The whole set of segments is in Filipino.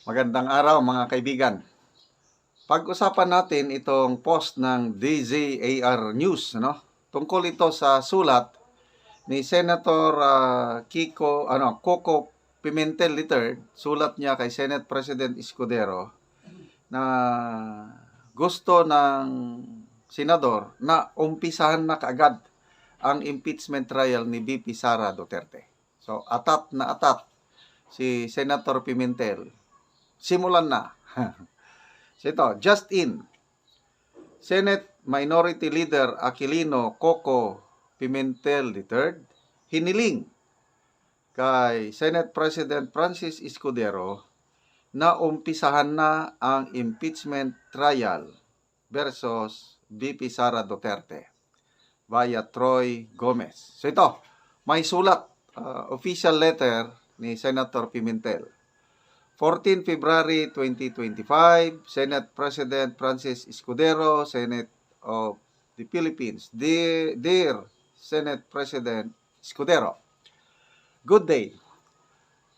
Magandang araw mga kaibigan. Pag-usapan natin itong post ng DZAR News, tungkol ito sa sulat ni Senator Coco Pimentel III, sulat niya kay Senate President Escudero na gusto ng senador na umpisahan na kaagad ang impeachment trial ni VP Sara Duterte. So, atat na atat si Senator Pimentel. Simulan na. So ito, just in. Senate Minority Leader Aquilino Coco Pimentel III hiniling kay Senate President Francis Escudero na umpisahan na ang impeachment trial versus VP Sara Duterte via Troy Gomez. So ito, may sulat, official letter ni Senator Pimentel. 14 February 2025, Senate President Francis Escudero, Senate of the Philippines. Dear Senate President Escudero, good day.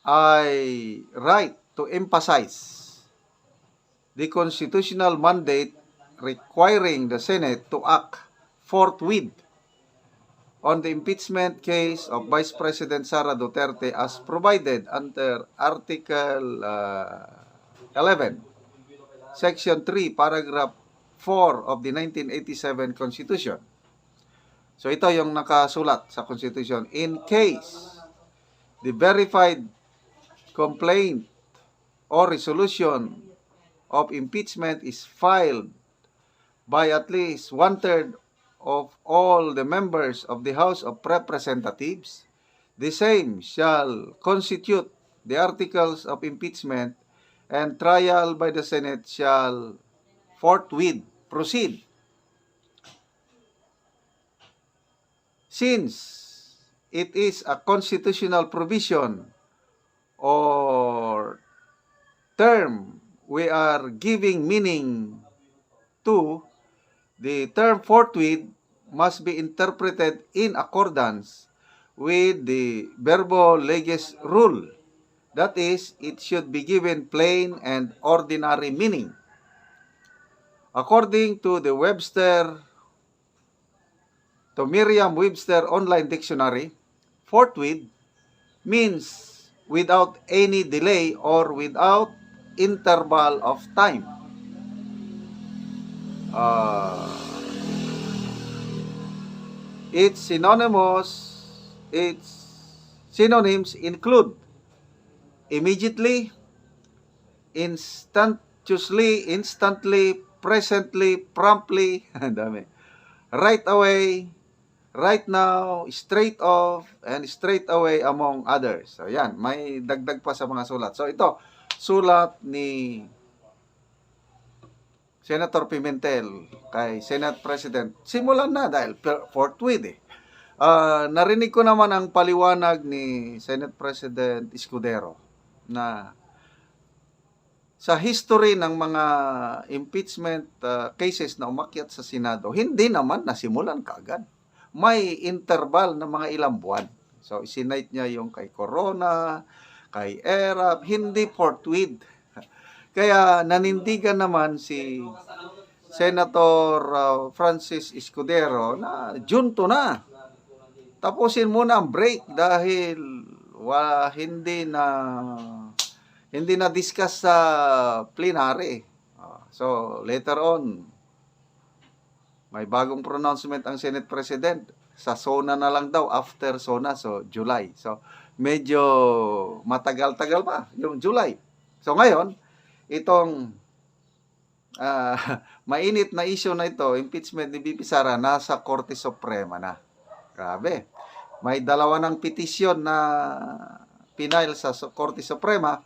I write to emphasize the constitutional mandate requiring the Senate to act forthwith on the impeachment case of Vice President Sara Duterte as provided under Article 11, Section 3, Paragraph 4 of the 1987 Constitution. So ito yung nakasulat sa Constitution. In case the verified complaint or resolution of impeachment is filed by at least 1/3 of all the members of the House of Representatives, the same shall constitute the articles of impeachment, and trial by the Senate shall forthwith proceed. Since it is a constitutional provision or term we are giving meaning to, the term forthwith must be interpreted in accordance with the verbo legis rule. That is, it should be given plain and ordinary meaning. According to the Merriam-Webster Online Dictionary, forthwith means without any delay or without interval of time. Its synonyms include immediately, instantaneously, instantly, presently, promptly, right away, right now, straight off, and straight away, among others. So yan, may dagdag pa sa mga sulat. So ito, sulat ni Senator Pimentel kay Senate President. Simulan na dahil forthwith . Narinig ko naman ang paliwanag ni Senate President Escudero na sa history ng mga impeachment cases na umakyat sa Senado, hindi naman nasimulan kaagad. May interval na mga ilang buwan. So isinite niya yung kay Corona, kay ERAP, hindi forthwith. Kaya nanindigan naman si Senator Francis Escudero na junto na. Tapusin muna ang break dahil hindi na discuss sa plenary. So later on, may bagong pronouncement ang Senate President. Sa SONA na lang daw, after SONA, so July. So medyo matagal-tagal pa yung July. So ngayon, itong mainit na issue na ito, impeachment ni VP Sara, nasa Korte Suprema na. Grabe. May dalawa ng petisyon na pinail sa Korte Suprema.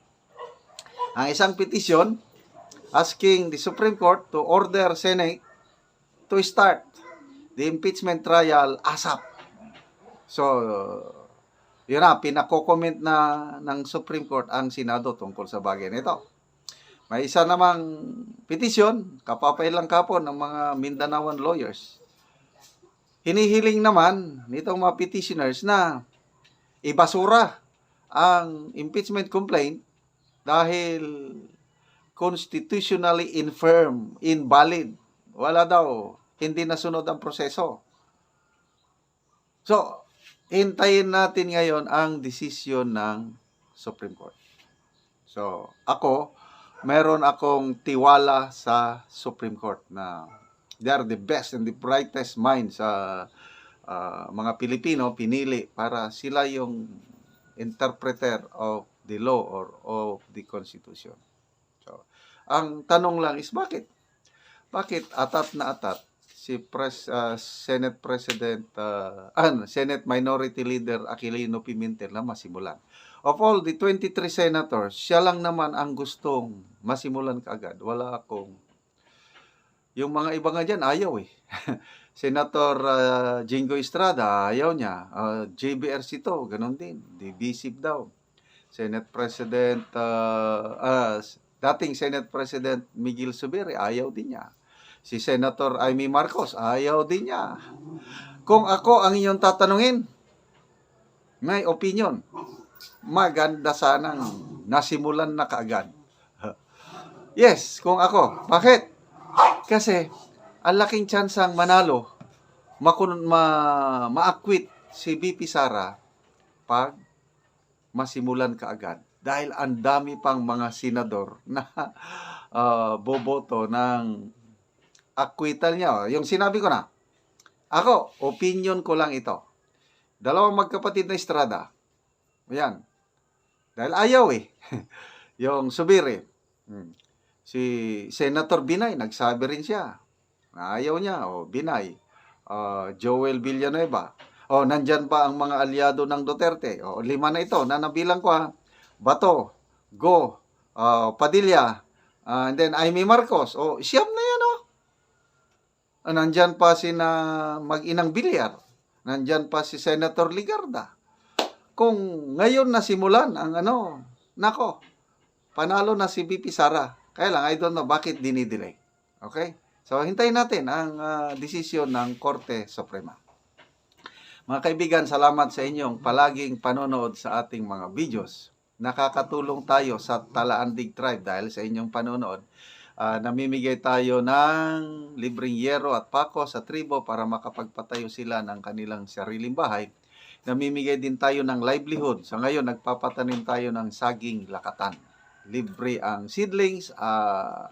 Ang isang petisyon asking the Supreme Court to order Senate to start the impeachment trial ASAP. So, yun na, pinako-comment na ng Supreme Court ang Senado tungkol sa bagay nito. May isa namang petisyon, kapapay lang kapon ng mga Mindanaoan lawyers. Hinihiling naman nitong mga petitioners na ibasura ang impeachment complaint dahil constitutionally infirm, invalid. Wala daw, hindi nasunod ang proseso. So, hintayin natin ngayon ang desisyon ng Supreme Court. So, meron akong tiwala sa Supreme Court na they are the best and the brightest minds sa mga Pilipino pinili para sila yung interpreter of the law or of the Constitution. So, ang tanong lang is bakit? Bakit atat na atat si Senate President, Senate Minority Leader Aquilino Pimentel na masimulan? Of all the 23 senators, siya lang naman ang gustong masimulan kaagad. Wala akong... Yung mga iba nga dyan, ayaw eh. Senator Jingo Estrada, ayaw niya. JB Ercito, ganun din. Divisive daw. Senate President, dating Senate President Miguel Zubiri, ayaw din niya. Si Senator Amy Marcos, ayaw din niya. Kung ako ang inyong tatanungin, may opinion. Maganda sanang nasimulan na kaagad. Yes, kung ako. Bakit? Kasi, ang laking tsansang manalo, ma-acquit si BP Sara pag masimulan kaagad. Dahil ang dami pang mga senador na boboto ng acquittal niya. Yung sinabi ko na, ako, opinion ko lang ito. Dalawang magkapatid na Estrada. Ayan. Dahil ayaw eh. Yung Zubiri. Si Senator Binay, nagsabi rin siya. Ayaw niya. Binay. Joel Villanueva. Nandyan pa ang mga aliado ng Duterte. 5 na ito. Nabilang ko ha. Bato. Go. Padilla. And then Amy Marcos. Siyam na yan nandyan pa si Mag-inang Villar. Nandyan pa si Senator Ligarda. Kung ngayon nasimulan ang nako, panalo na si BP Sara. Kaya lang, I don't know bakit dinidelay. Okay? So, hintayin natin ang desisyon ng Korte Suprema. Mga kaibigan, salamat sa inyong palaging panonood sa ating mga videos. Nakakatulong tayo sa Talaandig Tribe dahil sa inyong panonood. Namimigay tayo ng libreng yero at pako sa tribo para makapagpatayo sila ng kanilang sariling bahay. Namimigay din tayo ng livelihood. Sa ngayon, nagpapatanim tayo ng saging lakatan. Libre ang seedlings,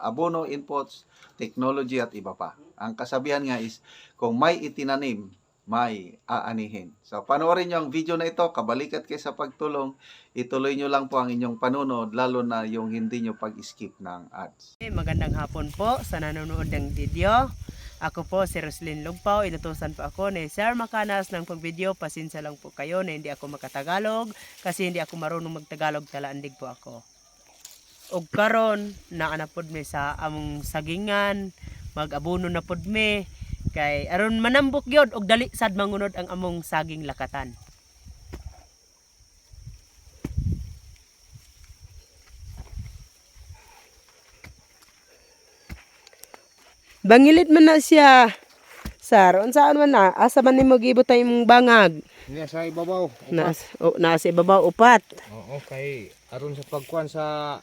abono, inputs, technology at iba pa. Ang kasabihan nga is, kung may itinanim, may aanihin. So, panoorin nyo ang video na ito. Kabalikat kayo sa pagtulong. Ituloy nyo lang po ang inyong panonood, lalo na yung hindi nyo pag-skip ng ads. Magandang hapon po sa nanonood ng video. Ako po si Roslyn Lugpao. Inutusan po ako ni Sir Makanas ng pag-video. Pasensya lang po kayo na hindi ako makatagalog kasi hindi ako marunong magtagalog. Talaandig po ako. Og karon na anapod mi sa among sagingan, mag-abono na pod mi kay aron manambok gyud og dali sad mangunod ang among saging lakatan. Bangilit man na siya. Sir, unsaan man na? Asa man nimo gibutay imong bangag? Nasa ibabaw. Nasa ibabaw upat. Oo, kay aron sa pagkuan sa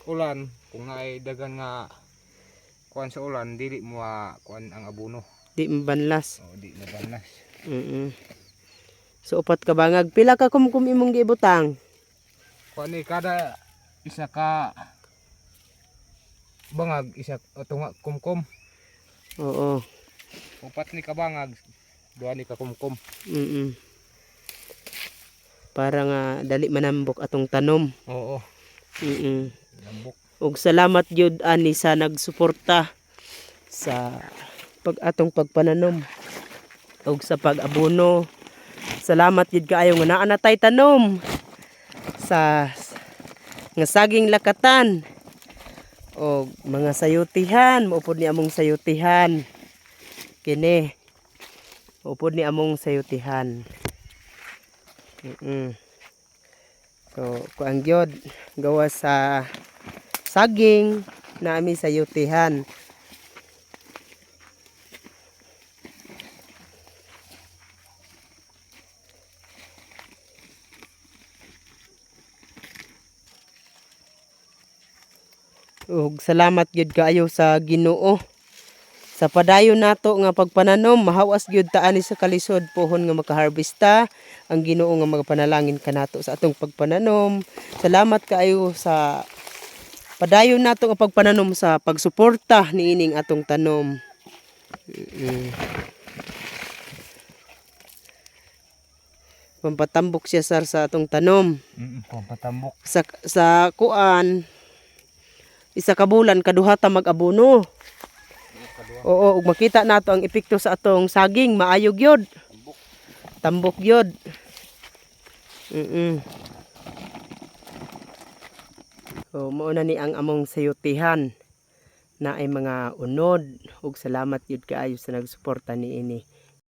ulan, kung naay dagan nga kuan sa ulan, dili mo kuan ang abono. Di mabanlas. Di mabanlas. So upat ka bangag. Pila ka kumkum imong gibutang? Kuan ni kada isa ka bangag, isa tunga kumkum. Oo. Upat ni ka bangag, duha ni ka kumkum. Para nga dali manambok atong tanom. Oo. Nambok. Ug salamat gyud ani sa nagsuporta sa atong pagpananom ug sa pag-abono. Salamat gyud kaayo nga naa na tay tanom sa nga saging lakatan o mga sayutihan. Maupod ni among sayutihan kini. Maupod ni among sayutihan. So kuang gyud gawa sa saging na ami sayutihan. Ug salamat gyud kaayo sa Ginoo. Sa padayon nato nga pagpananom, mahawas gyud ta ani sa kalisod pohon nga makaharvesta. Ang Ginoo nga magapanalangin kanato sa atong pagpananom. Salamat kaayo sa padayon nato nga pagpananom sa pagsuporta niining atong tanom. Pampatambok siya sar sa atong tanom. Patambok. Sa kuan isa ka bulan kaduha ta mag-abono. Oo, ug makita nato ang epekto sa atong saging, maayo gyud. Tambok gyud. So, mao na ni ang among sayutihan na ay mga unod ug salamat gyud kaayo sa nagsuporta niini.